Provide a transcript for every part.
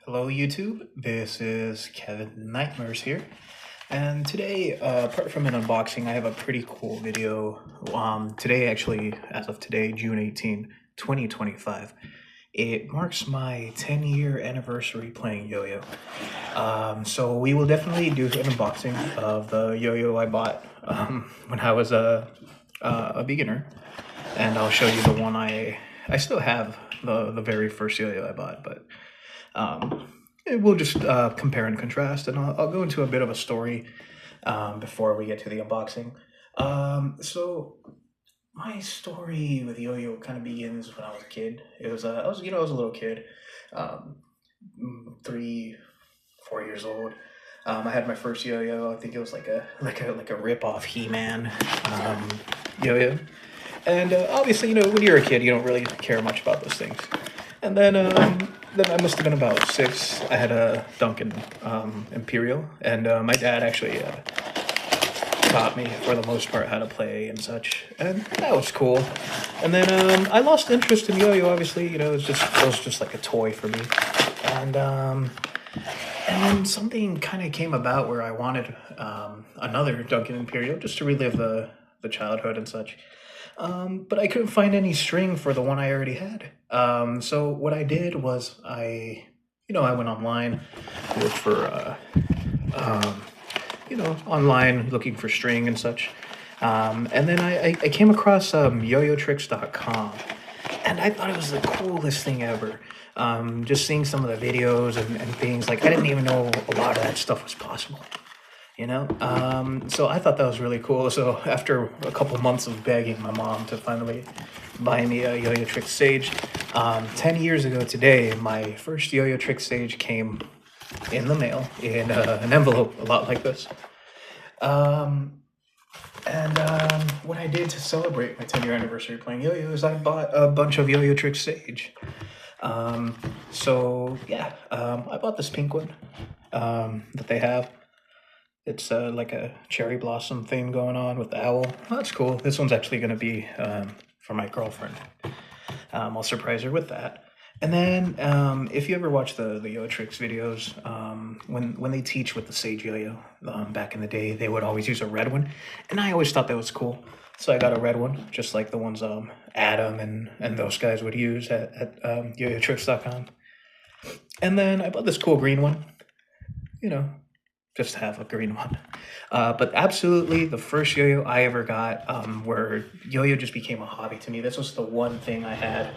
Hello, YouTube. This is Kevin Nightmares here, and today, apart from an unboxing, I have a pretty cool video. Today, actually, as of today, June 18, 2025, it marks my 10-year anniversary playing Yo-Yo. So we will definitely do an unboxing of the Yo-Yo I bought when I was a beginner, and I'll show you the one I still have the very first Yo-Yo I bought, but. Um, we'll just compare and contrast, and I'll go into a bit of a story before we get to the unboxing. So my story with Yo-Yo kind of begins when I was a kid. I was a little kid, um, 3, 4 years old. I had my first Yo-Yo. I think it was like a rip off He-Man um, Yo-Yo. And obviously, when you're a kid, you don't really care much about those things. And then I must have been about 6. I had a Duncan Imperial, and my dad actually taught me for the most part how to play and such, and that was cool. And then I lost interest in Yo-Yo. Obviously, it was just like a toy for me, and and then something kind of came about where I wanted another Duncan Imperial just to relive the childhood and such. But I couldn't find any string for the one I already had. So what I did was I went online, looked for, um, online looking for string and such. And then I came across yoyotricks.com, and I thought it was the coolest thing ever. Just seeing some of the videos and things, like I didn't even know a lot of that stuff was possible. So I thought that was really cool. So after a couple months of begging my mom to finally buy me a Yo-Yo Trick Sage, 10 years ago today, my first Yo-Yo Trick Sage came in the mail in an envelope a lot like this. And what I did to celebrate my 10-year anniversary playing Yo-Yo is I bought a bunch of Yo-Yo Trick Sage. So yeah, I bought this pink one that they have. It's like a cherry blossom theme going on with the owl. Oh, that's cool. This one's actually going to be for my girlfriend. I'll surprise her with that. And then, if you ever watch the Yo Tricks videos, when they teach with the Sage Yo-Yo back in the day, they would always use a red one, and I always thought that was cool. So I got a red one, just like the ones Adam and those guys would use at yoyotricks.com. And then I bought this cool green one. You know, just have a green one. But absolutely, the first yo-yo I ever got, where yo-yo just became a hobby to me. This was the one thing I had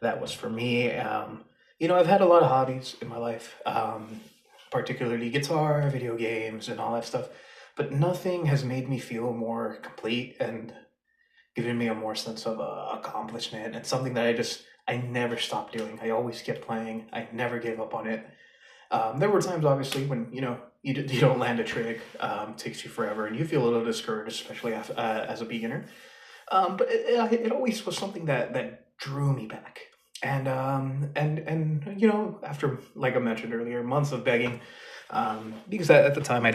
that was for me. I've had a lot of hobbies in my life, particularly guitar, video games, and all that stuff. But nothing has made me feel more complete and given me a more sense of accomplishment. And something that I never stopped doing. I always kept playing. I never gave up on it. There were times, obviously, when you don't land a trick, takes you forever, and you feel a little discouraged, especially as a beginner. But it always was something that drew me back, and after, like I mentioned earlier, months of begging, because at the time I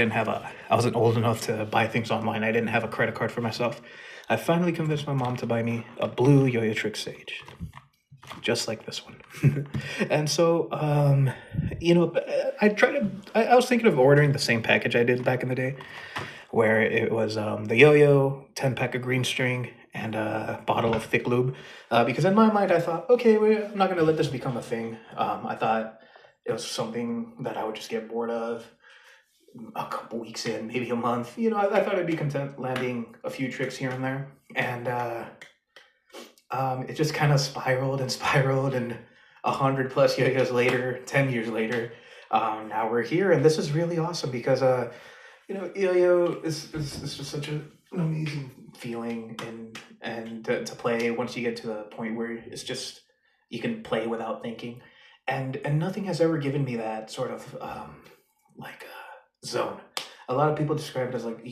wasn't old enough to buy things online. I didn't have a credit card for myself. I finally convinced my mom to buy me a blue Yo-Yo Trick Sage, just like this one. And so, I was thinking of ordering the same package I did back in the day, where it was the yo-yo, 10 pack of green string, and a bottle of thick lube. Because in my mind, I thought, okay, I'm not going to let this become a thing. I thought it was something that I would just get bored of a couple weeks in, maybe a month. I thought I'd be content landing a few tricks here and there. And it just kind of spiraled and spiraled, and 100 plus yo-yos later, 10 years later, now we're here, and this is really awesome because yo-yo is just such an amazing feeling, and to play once you get to the point where it's just you can play without thinking, and nothing has ever given me that sort of like zone. A lot of people describe it as like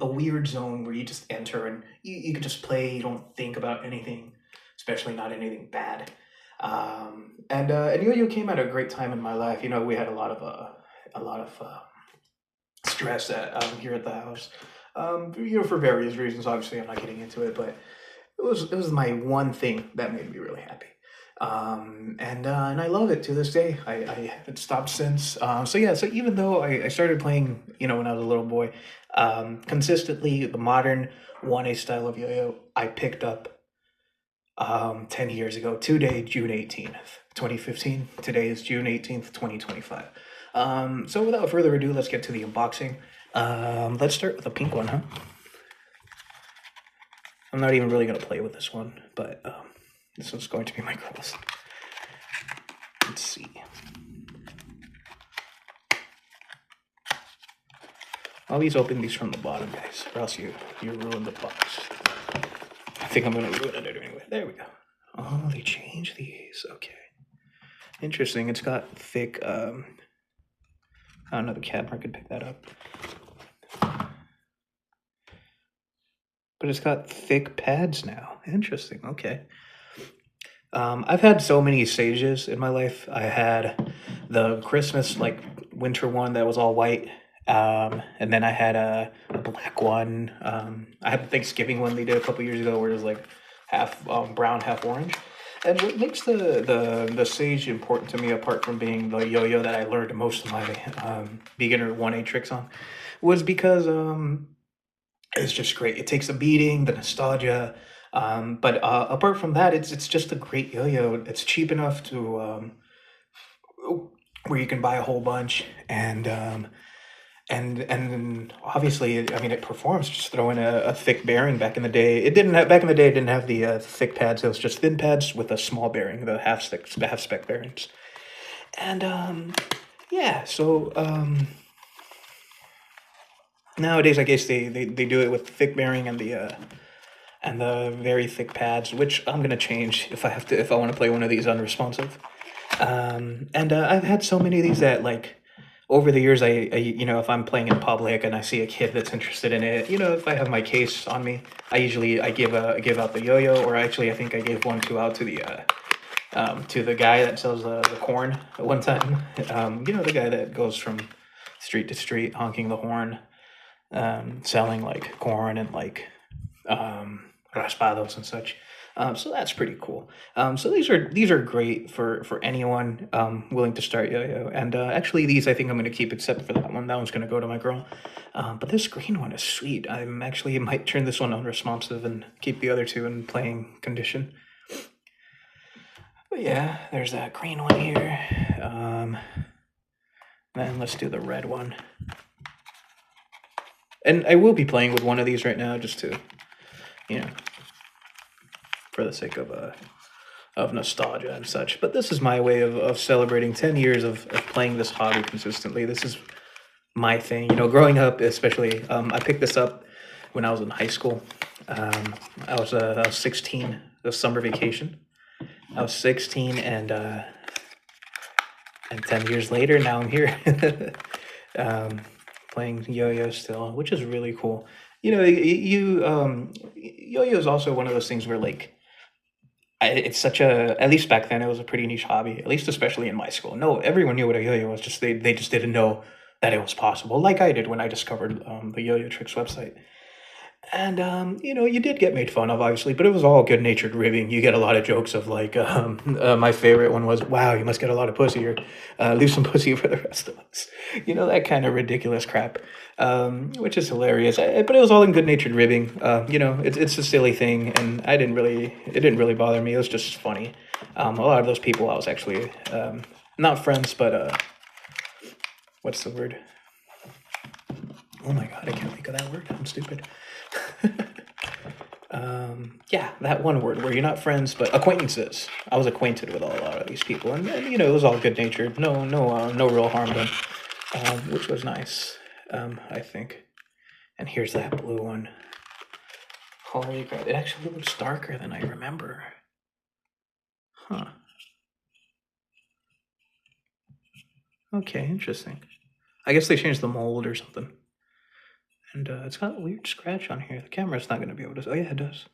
a weird zone where you just enter and you can just play. You don't think about anything, especially not anything bad. And Yo-Yo came at a great time in my life. We had a lot of stress here at the house. For various reasons. Obviously, I'm not getting into it, but it was my one thing that made me really happy. And I love it to this day. I haven't stopped since. So yeah, so even though I started playing, when I was a little boy, consistently the modern 1A style of yo-yo, I picked up 10 years ago, today, June 18th, 2015. Today is June 18th, 2025. So without further ado, let's get to the unboxing. Let's start with a pink one, huh? I'm not even really going to play with this one, but this one's going to be my cross. Let's see. Always open these from the bottom, guys, or else you ruin the box. I think I'm going to ruin it anyway. There we go. Oh, they changed these. Okay. Interesting. It's got thick, I don't know, the camera could pick that up. But it's got thick pads now. Interesting. Okay. I've had so many Sages in my life. I had the Christmas, like, winter one that was all white. And then I had a black one. I had the Thanksgiving one they did a couple years ago where it was like half brown, half orange. And what makes the Sage important to me, apart from being the yo-yo that I learned most of my beginner 1A tricks on, was because it's just great. It takes the beating, the nostalgia. But apart from that, it's just a great yo-yo. It's cheap enough to where you can buy a whole bunch, and obviously, I mean, it performs. Just throw in a thick bearing. Back in the day, it didn't have. Back in the day, it didn't have the thick pads. It was just thin pads with a small bearing, the half spec bearings. And yeah, so nowadays, I guess they do it with the thick bearing and the very thick pads, which I'm gonna change if I want to play one of these unresponsive. And I've had so many of these that, like, over the years, if I'm playing in public and I see a kid that's interested in it, if I have my case on me, I give out the yo-yo, or actually I think I gave one out to the guy that sells the corn at one time. The guy that goes from street to street honking the horn, selling like corn and like raspados and such. So that's pretty cool. So these are great for anyone willing to start yo-yo. And actually, these I think I'm going to keep, except for that one. That one's going to go to my girl. But this green one is sweet. I'm actually might turn this one unresponsive and keep the other two in playing condition. But yeah, there's that green one here. Then let's do the red one. And I will be playing with one of these right now, just to, for the sake of nostalgia and such. But this is my way of celebrating 10 years of playing this hobby consistently. This is my thing. Growing up, especially, I picked this up when I was in high school. I was 16, the summer vacation. I was 16, and 10 years later, now I'm here. Playing yo-yo still, which is really cool. Yo-yo is also one of those things where, like, it's such at least back then, it was a pretty niche hobby, at least especially in my school. No, everyone knew what a yo-yo was, just they just didn't know that it was possible, like I did when I discovered the Yo-Yo Tricks website. And you did get made fun of, obviously, but it was all good-natured ribbing. You get a lot of jokes of, like, my favorite one was, "Wow, you must get a lot of pussy, or leave some pussy for the rest of us." That kind of ridiculous crap, which is hilarious. But it was all in good-natured ribbing. It's a silly thing, and it didn't really bother me. It was just funny. A lot of those people I was actually not friends, but what's the word? Oh my god, I can't think of that word. I'm stupid. Yeah, that one word where you're not friends, but acquaintances. I was acquainted with a lot of these people, and it was all good natured. No real harm done, which was nice. I think. And here's that blue one. Holy crap! It actually looks darker than I remember. Huh. Okay, interesting. I guess they changed the mold or something. And it's got a weird scratch on here. The camera's not going to be able to... Oh, yeah, it does.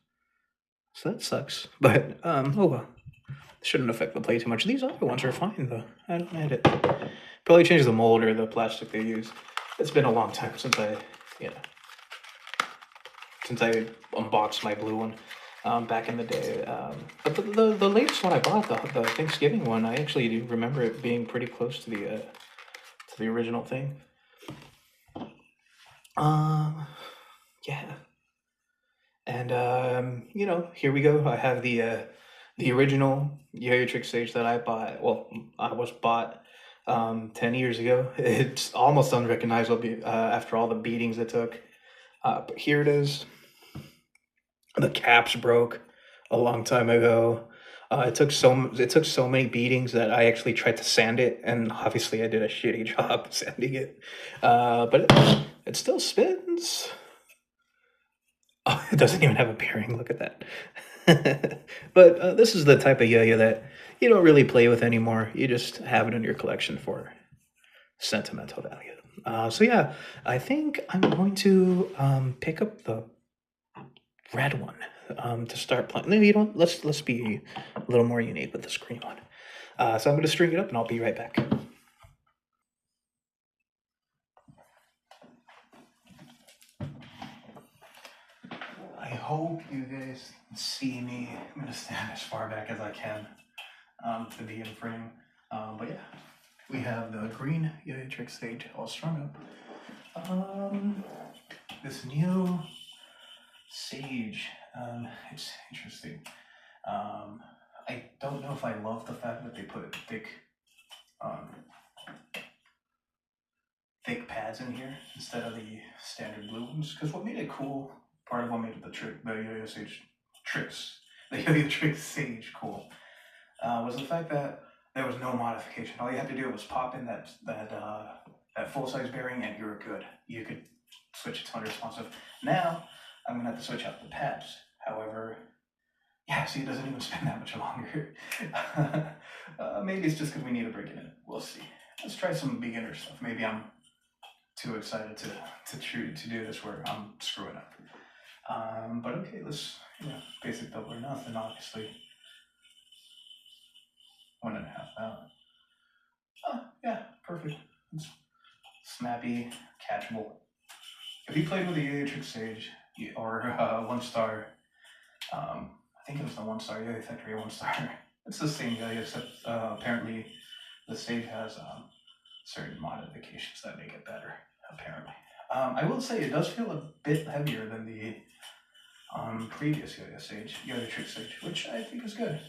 So that sucks. But, oh well. Shouldn't affect the play too much. These other ones are fine, though. I don't mind it. Probably change the mold or the plastic they use. It's been a long time since I unboxed my blue one. back in the day. But the latest one I bought, the Thanksgiving one, I actually do remember it being pretty close to the original thing. Um, yeah, and you know, here we go. I have the original Yo-Yo Trick Stage that I bought. Well, I was bought 10 years ago. It's almost unrecognizable after all the beatings it took. But here it is. The caps broke a long time ago. It took so many beatings that I actually tried to sand it, and obviously I did a shitty job sanding it. But it still spins. Oh, it doesn't even have a bearing. Look at that. But this is the type of yo-yo that you don't really play with anymore. You just have it in your collection for sentimental value. So yeah, I think I'm going to pick up the red one to start playing. No, you don't. Let's be a little more unique with the green one. So I'm going to string it up, and I'll be right back. I hope you guys see me. I'm going to stand as far back as I can to be in frame. But yeah, we have the green Yo-Yo Trick Stage all strung up. This new Sage, it's interesting. I don't know if I love the fact that they put um, thick pads in here instead of the standard blue ones. Because what made it cool, part of what made the Yo-Yo Sage tricks, the Yo-Yo Trick Sage cool, was the fact that there was no modification. All you had to do was pop in that full size bearing, and you were good. You could switch it to unresponsive. Now I'm gonna have to switch out the pads. However, yeah, see, it doesn't even spin that much longer. Maybe it's just because we need to break it in. We'll see. Let's try some beginner stuff. Maybe I'm too excited to do this where I'm screwing up. But okay, let's, basic double or nothing, obviously. 1.5 out. Oh, yeah, perfect. It's snappy, catchable. If you played with the Yo-Yo Trick Sage or 1 star, I think it was the 1 star Yo-Yo Factory 1 star. It's the same Yo-Yo, except apparently the Sage has certain modifications that make it better, apparently. I will say it does feel a bit heavier than the previous Yo-Yo Trick Sage, which I think is good.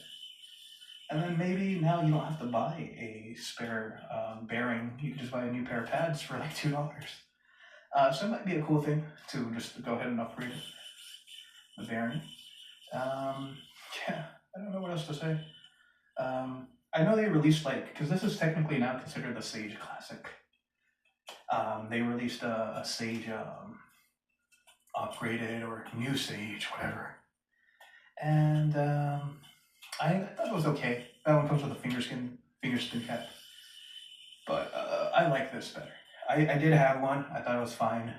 And then maybe now you don't have to buy a spare bearing. You can just buy a new pair of pads for like $2. So it might be a cool thing to just go ahead and upgrade the bearing. Yeah, I don't know what else to say. I know they released because this is technically now considered the Sage Classic. They released a Sage upgraded or new Sage, whatever. And I thought it was okay. That one comes with a finger spin cap. But I like this better. I did have one. I thought it was fine.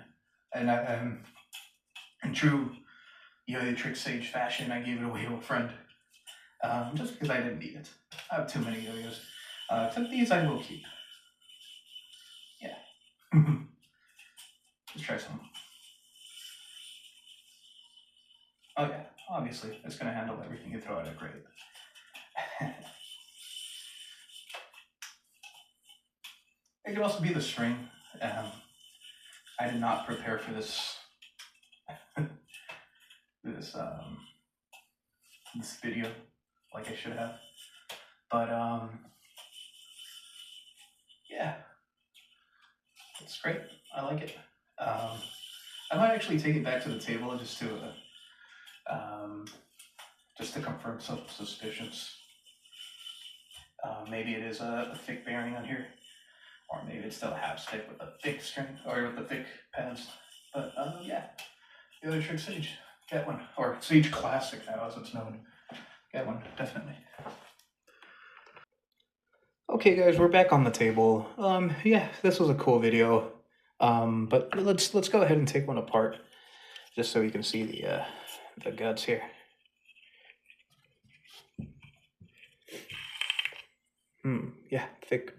And in true Yo-Yo Trick Sage fashion, I gave it away to a friend. Just because I didn't need it. I have too many yo-yos. Except these I will keep. Yeah. Let's try some. Oh yeah, obviously, it's going to handle everything you throw at it great. It could also be the string. I did not prepare for this this video like I should have. But yeah, it's great. I like it. I might actually take it back to the table just to confirm some suspicions. Maybe it is a thick bearing on here, or maybe it's still a half stick with a thick string or with the thick pads. But yeah, Yo-Yo Trick Sage, get one, or Sage Classic now as it's known. Get one, definitely. Okay, guys, we're back on the table. Yeah, this was a cool video. But let's go ahead and take one apart, just so you can see the guts here. Yeah, thick.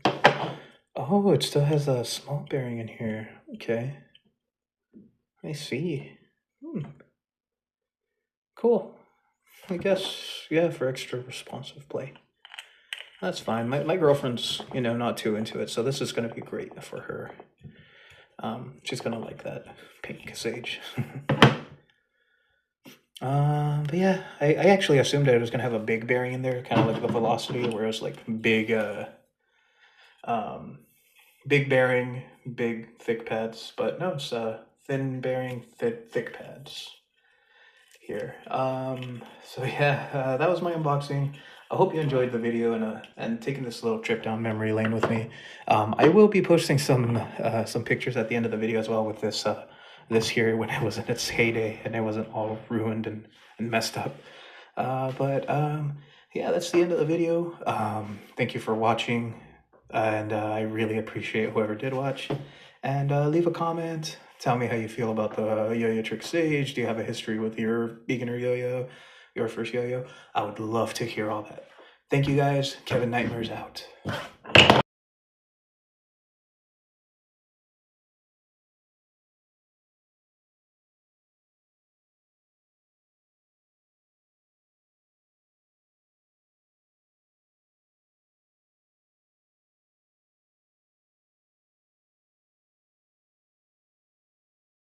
Oh, it still has a small bearing in here. Okay. I see. Cool. I guess, yeah, for extra responsive play. That's fine. My girlfriend's, not too into it, so this is gonna be great for her. She's gonna like that pink sage. But yeah, I actually assumed I was gonna have a big bearing in there, kind of like the velocity, where it's like um, big bearing, big thick pads. But no, it's thin bearing, thick pads here. So yeah, that was my unboxing. I hope you enjoyed the video and taking this little trip down memory lane with me. I will be posting some pictures at the end of the video as well with this here when it was in its heyday and it wasn't all ruined and messed up. But yeah, that's the end of the video. Thank you for watching, and I really appreciate whoever did watch. And leave a comment. Tell me how you feel about the Yo-Yo Trick Sage. Do you have a history with your beginner yo-yo, your first yo-yo? I would love to hear all that. Thank you guys. Kevin Nightmares out.